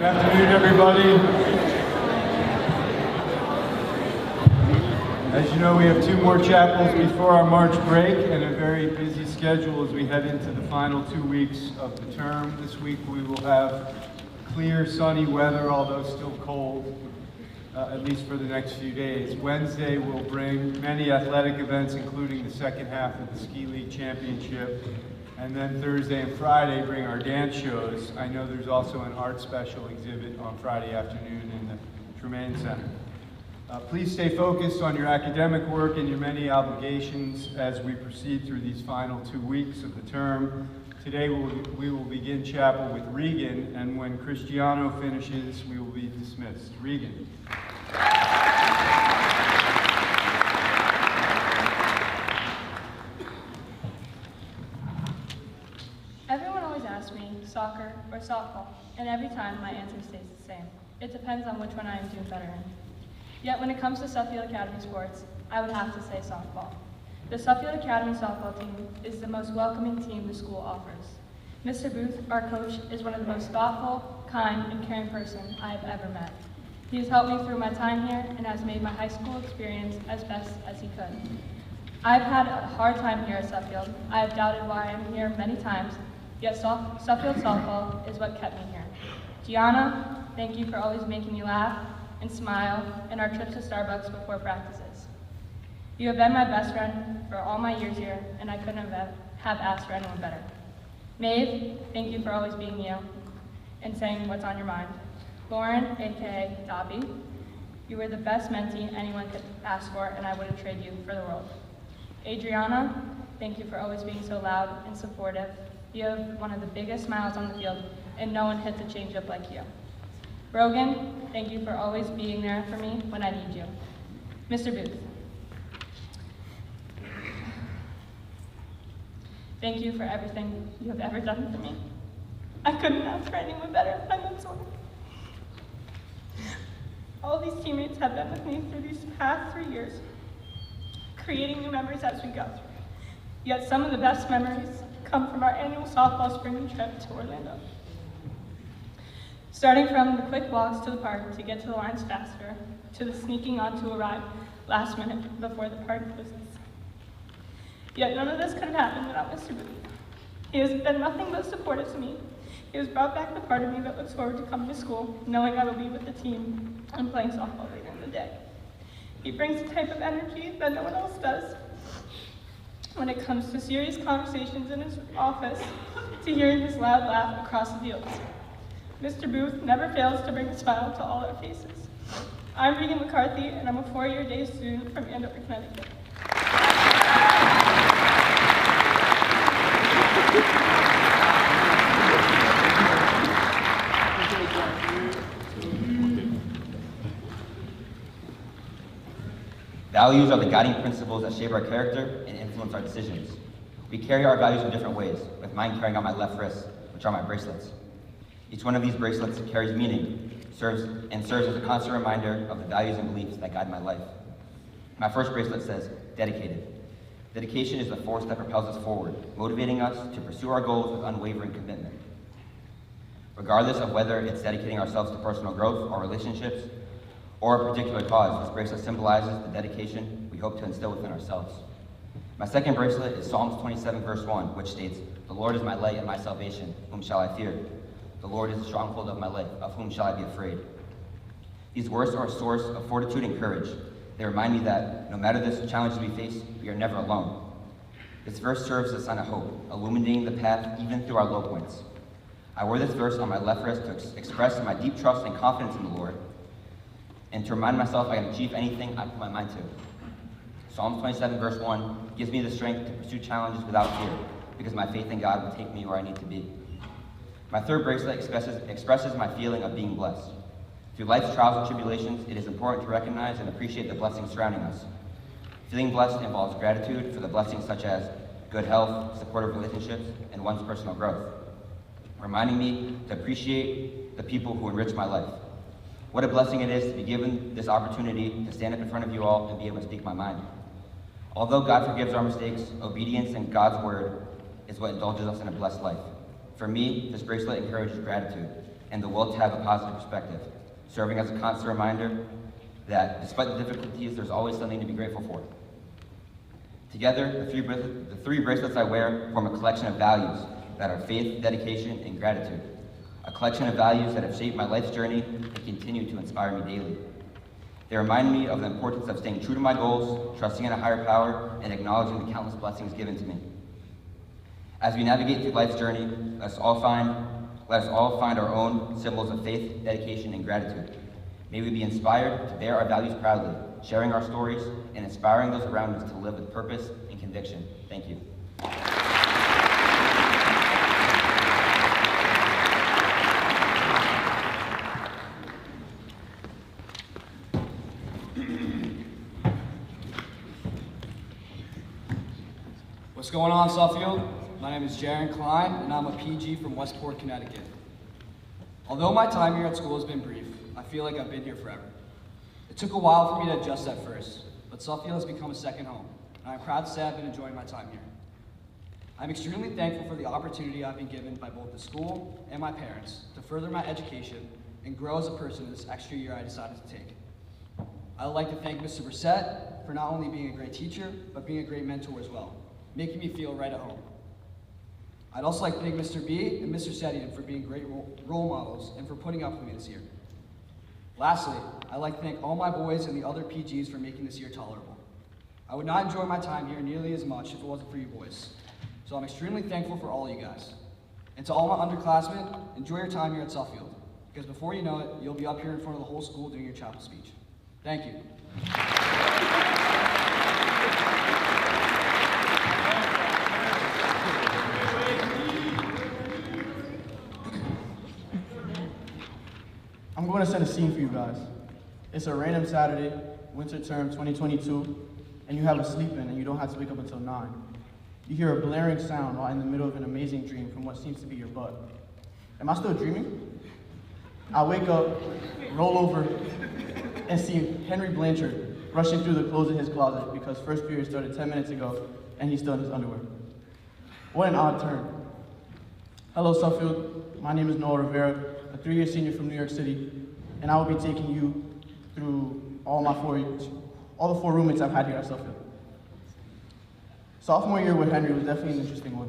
Good afternoon, everybody. As you know, we have 2 more chapels before our March break and a very busy schedule as we head into the final 2 weeks of the term. This week we will have clear, sunny weather, although still cold, at least for the next few days. Wednesday will bring many athletic events, including the second half of the Ski League Championship. And then Thursday and Friday bring our dance shows. I know there's also an art special exhibit on Friday afternoon in the Tremaine Center. Please stay focused on your academic work and your many obligations as we proceed through these final 2 weeks of the term. Today we will begin chapel with Regan, and when Cristiano finishes, we will be dismissed. Regan. Everyone always asks me, soccer or softball, and every time my answer stays the same. It depends on which one I am doing better in. Yet when it comes to Suffield Academy sports, I would have to say softball. The Suffield Academy softball team is the most welcoming team the school offers. Mr. Booth, our coach, is one of the most thoughtful, kind, and caring person I have ever met. He has helped me through my time here and has made my high school experience as best as he could. I've had a hard time here at Suffield. I have doubted why I'm here many times, yet Suffield softball is what kept me here. Gianna, thank you for always making me laugh and smile and our trips to Starbucks before practices. You have been my best friend for all my years here, and I couldn't have asked for anyone better. Maeve, thank you for always being you and saying what's on your mind. Lauren, aka Dobby, you were the best mentee anyone could ask for, and I wouldn't trade you for the world. Adriana, thank you for always being so loud and supportive. You have one of the biggest smiles on the field, and no one hits a changeup like you. Brogan, thank you for always being there for me when I need you. Mr. Booth, thank you for everything you have ever done for me. I couldn't ask for anyone better. I'm sorry. All these teammates have been with me through these past 3 years, creating new memories as we go. Yet some of the best memories come from our annual softball spring trip to Orlando. Starting from the quick walks to the park to get to the lines faster, to the sneaking onto a ride last minute before the park closes. Yet none of this could have happened without Mr. Booth. He has been nothing but supportive to me. He has brought back the part of me that looks forward to coming to school, knowing I will be with the team and playing softball later in the day. He brings a type of energy that no one else does. When it comes to serious conversations in his office, to hearing his loud laugh across the fields. Mr. Booth never fails to bring a smile to all our faces. I'm Regan McCarthy, and I'm a 4-year day student from Andover, Connecticut. Values are the guiding principles that shape our character and influence our decisions. We carry our values in different ways, with mine carrying on my left wrist, which are my bracelets. Each one of these bracelets carries meaning, serves as a constant reminder of the values and beliefs that guide my life. My first bracelet says, dedicated. Dedication is the force that propels us forward, motivating us to pursue our goals with unwavering commitment. Regardless of whether it's dedicating ourselves to personal growth or relationships, or a particular cause, this bracelet symbolizes the dedication we hope to instill within ourselves. My second bracelet is Psalms 27, verse 1, which states, "The Lord is my light and my salvation, whom shall I fear? The Lord is the stronghold of my life, of whom shall I be afraid?" These words are a source of fortitude and courage. They remind me that no matter the challenges we face, we are never alone. This verse serves as a sign of hope, illuminating the path even through our low points. I wear this verse on my left wrist to express my deep trust and confidence in the Lord, and to remind myself I can achieve anything I put my mind to. Psalms 27, verse 1 gives me the strength to pursue challenges without fear, because my faith in God will take me where I need to be. My third bracelet expresses my feeling of being blessed. Through life's trials and tribulations, it is important to recognize and appreciate the blessings surrounding us. Feeling blessed involves gratitude for the blessings such as good health, supportive relationships, and one's personal growth, reminding me to appreciate the people who enrich my life. What a blessing it is to be given this opportunity to stand up in front of you all and be able to speak my mind. Although God forgives our mistakes, obedience in God's word is what indulges us in a blessed life. For me, this bracelet encourages gratitude. and the will to have a positive perspective, serving as a constant reminder that despite the difficulties, there's always something to be grateful for. Together, the three bracelets I wear form a collection of values that are faith, dedication, and gratitude. A collection of values that have shaped my life's journey and continue to inspire me daily. They remind me of the importance of staying true to my goals, trusting in a higher power, and acknowledging the countless blessings given to me. As we navigate through life's journey, let us all find our own symbols of faith, dedication, and gratitude. May we be inspired to bear our values proudly, sharing our stories and inspiring those around us to live with purpose and conviction. Thank you. What's going on, Suffield? My name is Jaron Klein, and I'm a PG from Westport, Connecticut. Although my time here at school has been brief, I feel like I've been here forever. It took a while for me to adjust at first, but Suffield has become a second home, and I'm proud to say I've been enjoying my time here. I'm extremely thankful for the opportunity I've been given by both the school and my parents to further my education and grow as a person this extra year I decided to take. I would like to thank Mr. Brissett for not only being a great teacher, but being a great mentor as well, making me feel right at home. I'd also like to thank Mr. B and Mr. Sedian for being great role models and for putting up with me this year. Lastly, I'd like to thank all my boys and the other PGs for making this year tolerable. I would not enjoy my time here nearly as much if it wasn't for you boys. So I'm extremely thankful for all of you guys. And to all my underclassmen, enjoy your time here at Suffield, because before you know it, you'll be up here in front of the whole school doing your chapel speech. Thank you. I'm going to set a scene for you guys. It's a random Saturday, winter term 2022, and you have a sleep in and you don't have to wake up until 9. You hear a blaring sound while in the middle of an amazing dream from what seems to be your butt. Am I still dreaming? I wake up, roll over, and see Henry Blanchard rushing through the clothes in his closet because first period started 10 minutes ago and he's still in his underwear. What an odd turn. Hello, Suffield. My name is Noah Rivera, a 3-year senior from New York City, and I will be taking you through all the 4 roommates I've had here at Suffield. Sophomore year with Henry was definitely an interesting one.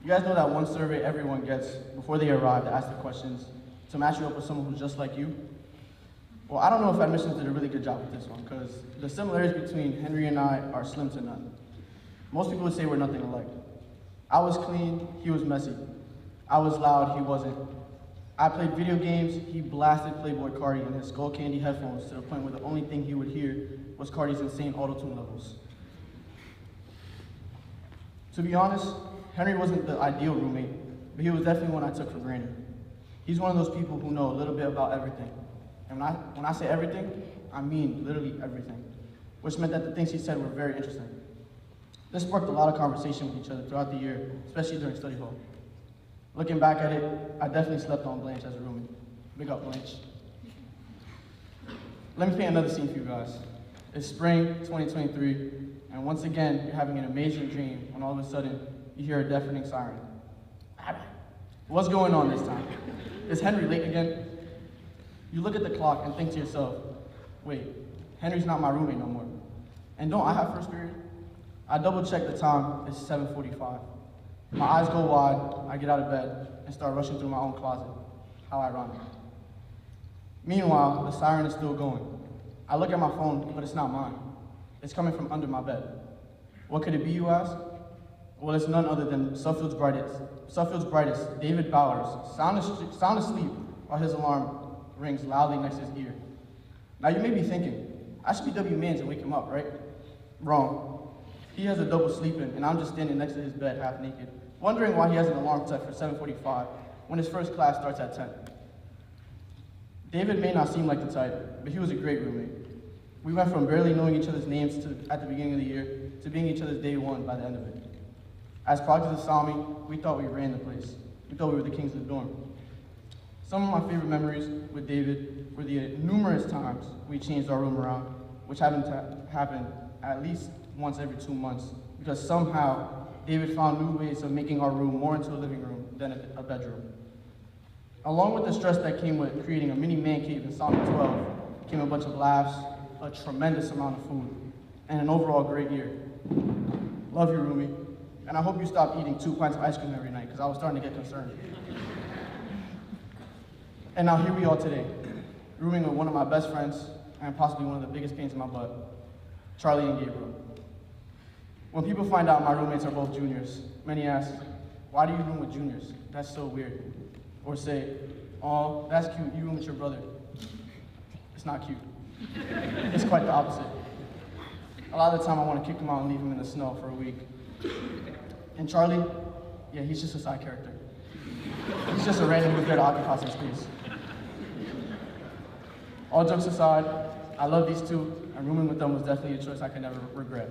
You guys know that one survey everyone gets before they arrive to ask the questions to match you up with someone who's just like you? Well, I don't know if admissions did a really good job with this one, because the similarities between Henry and I are slim to none. Most people would say we're nothing alike. I was clean, he was messy. I was loud, he wasn't. I played video games, he blasted Playboy Cardi in his Skull Candy headphones to the point where the only thing he would hear was Cardi's insane auto-tune levels. To be honest, Henry wasn't the ideal roommate, but he was definitely one I took for granted. He's one of those people who know a little bit about everything. And when I say everything, I mean literally everything, which meant that the things he said were very interesting. This sparked a lot of conversation with each other throughout the year, especially during study hall. Looking back at it, I definitely slept on Blanche as a roommate. Big up, Blanche. Let me paint another scene for you guys. It's spring 2023, and once again, you're having an amazing dream when all of a sudden, you hear a deafening siren. What's going on this time? Is Henry late again? You look at the clock and think to yourself, wait, Henry's not my roommate no more. And don't I have first period? I double check the time, it's 7:45. My eyes go wide, I get out of bed, and start rushing through my own closet. How ironic. Meanwhile, the siren is still going. I look at my phone, but it's not mine. It's coming from under my bed. What could it be, you ask? Well, it's none other than Suffield's brightest, David Bowers, sound asleep while his alarm rings loudly next to his ear. Now you may be thinking, I should be W. Mans and wake him up, right? Wrong. He has a double sleeping, and I'm just standing next to his bed half naked, wondering why he has an alarm set for 7:45 when his first class starts at 10. David may not seem like the type, but he was a great roommate. We went from barely knowing each other's names at the beginning of the year to being each other's day one by the end of it. As practices saw me, we thought we ran the place. We thought we were the kings of the dorm. Some of my favorite memories with David were the numerous times we changed our room around, which happened to happen at least once every 2 months, because somehow David found new ways of making our room more into a living room than a bedroom. Along with the stress that came with creating a mini man cave in Sonic 12, came a bunch of laughs, a tremendous amount of food, and an overall great year. Love you, Rumi. And I hope you stop eating 2 pints of ice cream every night, because I was starting to get concerned. And now here we are today, rooming with one of my best friends, and possibly one of the biggest pains in my butt, Charlie and Gabriel. When people find out my roommates are both juniors, many ask, why do you room with juniors? That's so weird. Or say, oh, that's cute, you room with your brother. It's not cute. It's quite the opposite. A lot of the time I want to kick him out and leave him in the snow for a week. And Charlie, yeah, he's just a side character. He's just a random who's there to occupy some space. All jokes aside, I love these two, and rooming with them was definitely a choice I could never regret.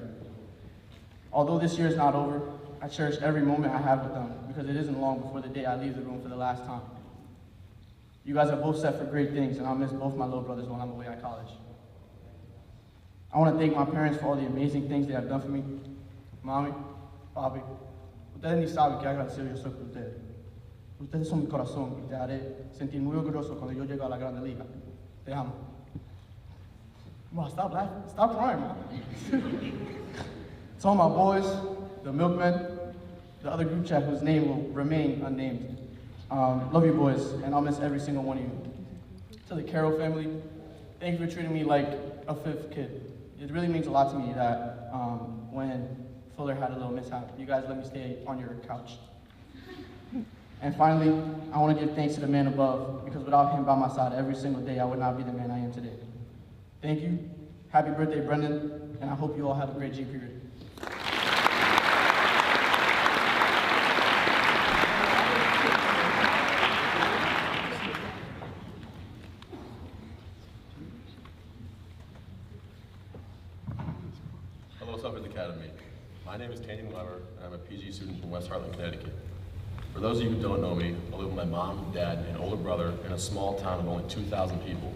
Although this year is not over, I cherish every moment I have with them, because it isn't long before the day I leave the room for the last time. You guys are both set for great things, and I'll miss both my little brothers while I'm away at college. I want to thank my parents for all the amazing things they have done for me. Mami, papi, ustedes ni saben qué agradecido yo soy por ustedes. Ustedes son mi corazón y te haré sentir muy orgulloso cuando yo llegue a la Grande Liga. Te amo. Come on, stop laughing. Stop crying, man. To all my boys, the milkmen, the other group chat whose name will remain unnamed. Love you boys, and I'll miss every single one of you. To the Carroll family, thank you for treating me like a fifth kid. It really means a lot to me that when Fuller had a little mishap, you guys let me stay on your couch. And finally, I want to give thanks to the man above, because without him by my side every single day, I would not be the man I am today. Thank you. Happy birthday, Brendan, and I hope you all have a great G period. Hello, Suffolk Academy. My name is Tandy Weber, and I'm a PG student from West Hartland, Connecticut. For those of you who don't know me, I live with my mom, dad, and older brother in a small town of only 2,000 people.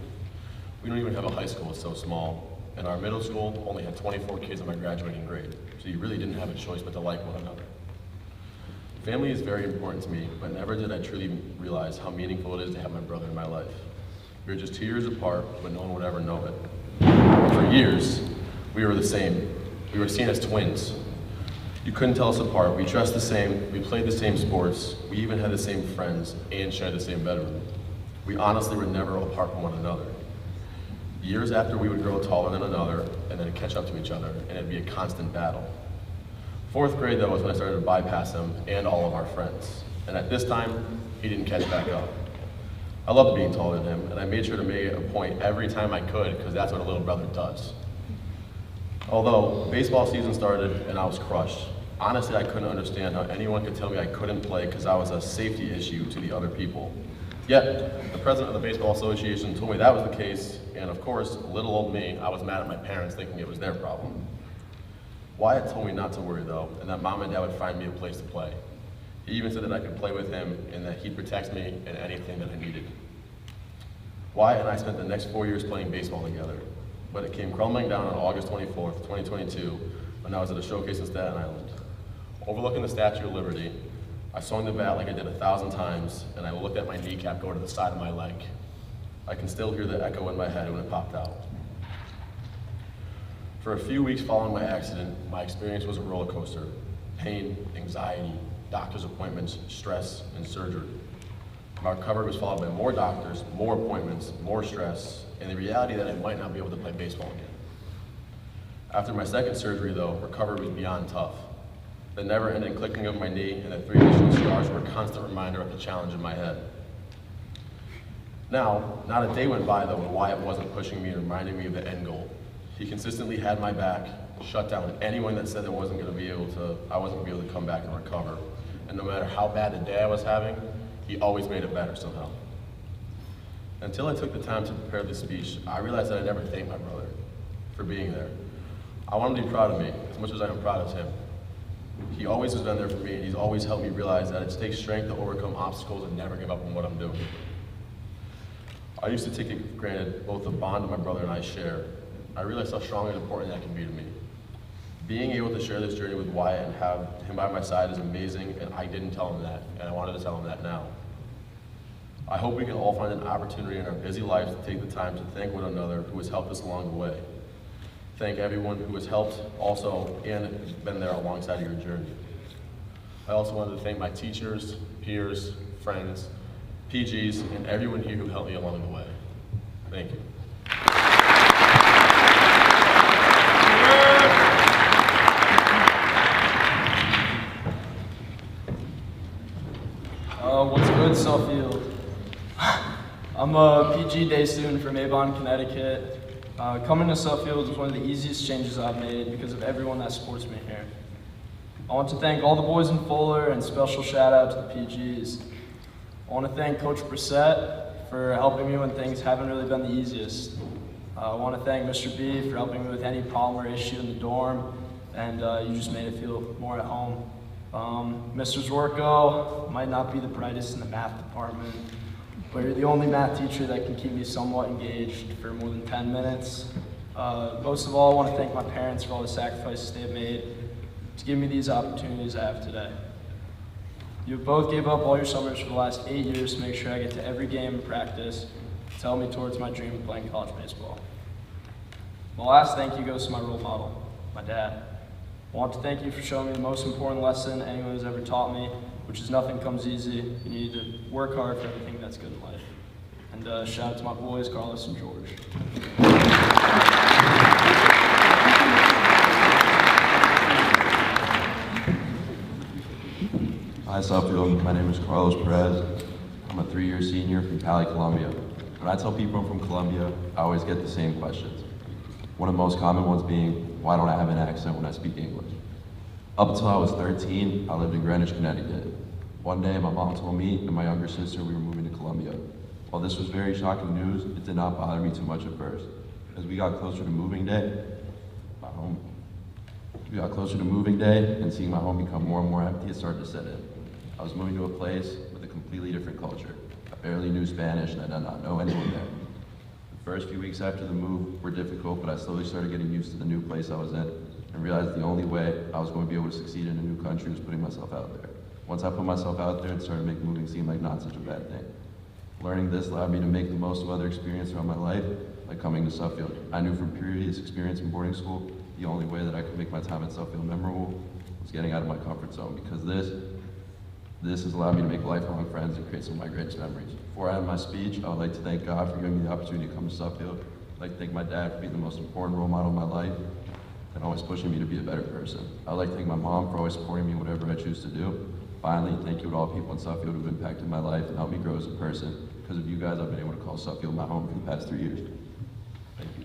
We don't even have a high school, it's so small. And our middle school only had 24 kids in my graduating grade, so you really didn't have a choice but to like one another. Family is very important to me, but never did I truly realize how meaningful it is to have my brother in my life. We were just 2 years apart, but no one would ever know it. For years, we were the same. We were seen as twins. You couldn't tell us apart. We dressed the same, we played the same sports, we even had the same friends and shared the same bedroom. We honestly were never apart from one another. Years after, we would grow taller than another and then catch up to each other, and it'd be a constant battle. 4th grade, though, was when I started to bypass him and all of our friends. And at this time, he didn't catch back up. I loved being taller than him, and I made sure to make it a point every time I could, because that's what a little brother does. Although baseball season started and I was crushed, honestly, I couldn't understand how anyone could tell me I couldn't play because I was a safety issue to the other people. Yet, the president of the Baseball Association told me that was the case, and of course, little old me, I was mad at my parents thinking it was their problem. Wyatt told me not to worry though, and that mom and dad would find me a place to play. He even said that I could play with him and that he'd protect me in anything that I needed. Wyatt and I spent the next 4 years playing baseball together, but it came crumbling down on August 24th, 2022, when I was at a showcase in Staten Island. Overlooking the Statue of Liberty, I swung the bat like I did 1,000 times, and I looked at my kneecap go to the side of my leg. I can still hear the echo in my head when it popped out. For a few weeks following my accident, my experience was a roller coaster. Pain, anxiety, doctor's appointments, stress, and surgery. My recovery was followed by more doctors, more appointments, more stress, and the reality that I might not be able to play baseball again. After my second surgery though, recovery was beyond tough. The never-ending clicking of my knee and the 3 additional scars were a constant reminder of the challenge in my head. Now, not a day went by though when Wyatt wasn't pushing me and reminding me of the end goal. He consistently had my back, shut down anyone that said I wasn't going to be able to come back and recover. And no matter how bad the day I was having, he always made it better somehow. Until I took the time to prepare this speech, I realized that I never thanked my brother for being there. I want him to be proud of me as much as I am proud of him. He always has been there for me, and he's always helped me realize that it takes strength to overcome obstacles and never give up on what I'm doing. I used to take it for granted both the bond that my brother and I share. I realized how strong and important that can be to me. Being able to share this journey with Wyatt and have him by my side is amazing, and I didn't tell him that, and I wanted to tell him that now. I hope we can all find an opportunity in our busy lives to take the time to thank one another who has helped us along the way. Thank everyone who has helped also and been there alongside of your journey. I also wanted to thank my teachers, peers, friends, PGs, and everyone here who helped me along the way. Thank you. What's good, Suffield? I'm a PG day student from Avon, Connecticut. Coming to Suffield was one of the easiest changes I've made because of everyone that supports me here. I want to thank all the boys in Fuller and special shout out to the PGs. I want to thank Coach Brissett for helping me when things haven't really been the easiest. I want to thank Mr. B for helping me with any problem or issue in the dorm, and you just made it feel more at home. Mr. Zwerko might not be the brightest in the math department, but you're the only math teacher that can keep me somewhat engaged for more than 10 minutes. Most of all, I want to thank my parents for all the sacrifices they've made to give me these opportunities I have today. You both gave up all your summers for the last 8 years to make sure I get to every game and practice to help me towards my dream of playing college baseball. My last thank you goes to my role model, my dad. I want to thank you for showing me the most important lesson anyone has ever taught me, which is nothing comes easy. You need to work hard for everything that's good in life. And shout out to my boys, Carlos and George. Hi Suffield, my name is Carlos Perez. I'm a 3-year senior from Cali, Colombia. When I tell people I'm from Colombia, I always get the same questions. One of the most common ones being, why don't I have an accent when I speak English? Up until I was 13, I lived in Greenwich, Connecticut. One day, my mom told me and my younger sister we were moving to Colombia. While this was very shocking news, it did not bother me too much at first. As we got closer to moving day, and seeing my home become more and more empty, it started to set in. I was moving to a place with a completely different culture. I barely knew Spanish and I did not know anyone there. The first few weeks after the move were difficult, but I slowly started getting used to the new place I was in and realized the only way I was going to be able to succeed in a new country was putting myself out there. Once I put myself out there, it started to make moving seem like not such a bad thing. Learning this allowed me to make the most of other experiences throughout my life, like coming to Suffield. I knew from previous experience in boarding school, the only way that I could make my time at Suffield memorable was getting out of my comfort zone, because this has allowed me to make lifelong friends and create some of my greatest memories. Before I end my speech, I would like to thank God for giving me the opportunity to come to Suffield. I'd like to thank my dad for being the most important role model of my life and always pushing me to be a better person. I'd like to thank my mom for always supporting me in whatever I choose to do. Finally, thank you to all people in Suffield who've impacted my life and helped me grow as a person. Because of you guys, I've been able to call Suffield my home for the past 3 years. Thank you.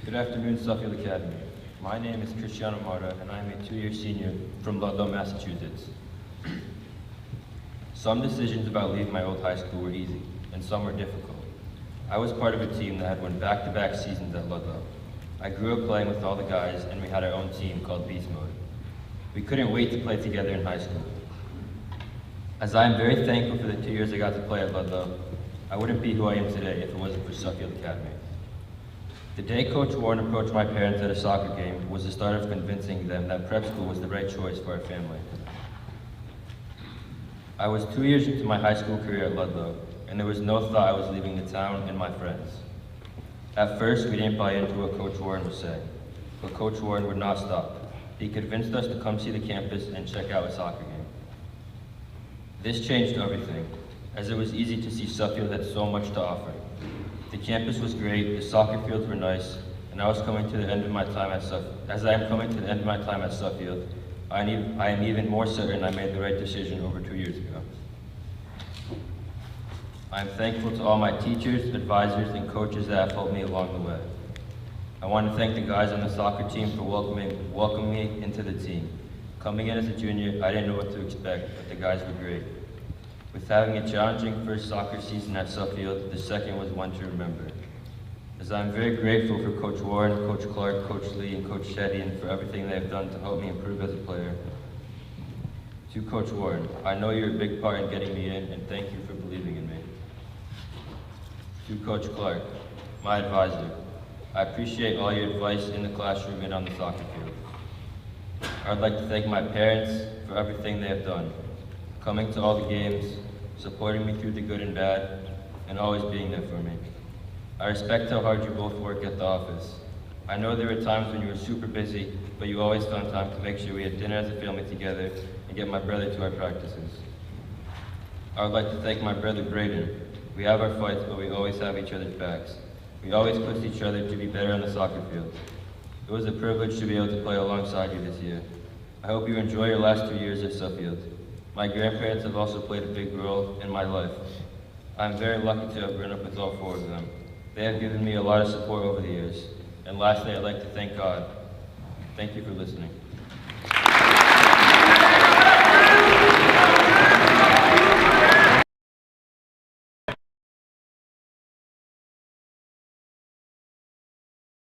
Good afternoon, Suffield Academy. My name is Cristiano Mara, and I am a 2-year senior from Ludlow, Massachusetts. Some decisions about leaving my old high school were easy, and some were difficult. I was part of a team that had won back-to-back seasons at Ludlow. I grew up playing with all the guys, and we had our own team called Beast Mode. We couldn't wait to play together in high school. As I am very thankful for the 2 years I got to play at Ludlow, I wouldn't be who I am today if it wasn't for Suffield Academy. The day Coach Warren approached my parents at a soccer game was the start of convincing them that prep school was the right choice for our family. I was 2 years into my high school career at Ludlow, and there was no thought I was leaving the town and my friends. At first, we didn't buy into what Coach Warren was saying, but Coach Warren would not stop. He convinced us to come see the campus and check out a soccer game. This changed everything, as it was easy to see Suffield had so much to offer. The campus was great, the soccer fields were nice, and I was coming to the end of my time at Suffield. As I am coming to the end of my time at Suffield, I am even more certain I made the right decision over 2 years ago. I am thankful to all my teachers, advisors, and coaches that have helped me along the way. I want to thank the guys on the soccer team for welcoming me into the team. Coming in as a junior, I didn't know what to expect, but the guys were great. With having a challenging first soccer season at Suffield, the second was one to remember. As I'm very grateful for Coach Warren, Coach Clark, Coach Lee, and Coach Shetty, and for everything they've done to help me improve as a player. To Coach Warren, I know you're a big part in getting me in, and thank you for believing in me. To Coach Clark, my advisor. I appreciate all your advice in the classroom and on the soccer field. I'd like to thank my parents for everything they have done, coming to all the games, supporting me through the good and bad, and always being there for me. I respect how hard you both work at the office. I know there were times when you were super busy, but you always found time to make sure we had dinner as a family together and get my brother to our practices. I would like to thank my brother Braden. We have our fights, but we always have each other's backs. We always push each other to be better on the soccer field. It was a privilege to be able to play alongside you this year. I hope you enjoy your last 2 years at Suffield. My grandparents have also played a big role in my life. I am very lucky to have grown up with all 4 of them. They have given me a lot of support over the years. And lastly, I'd like to thank God. Thank you for listening.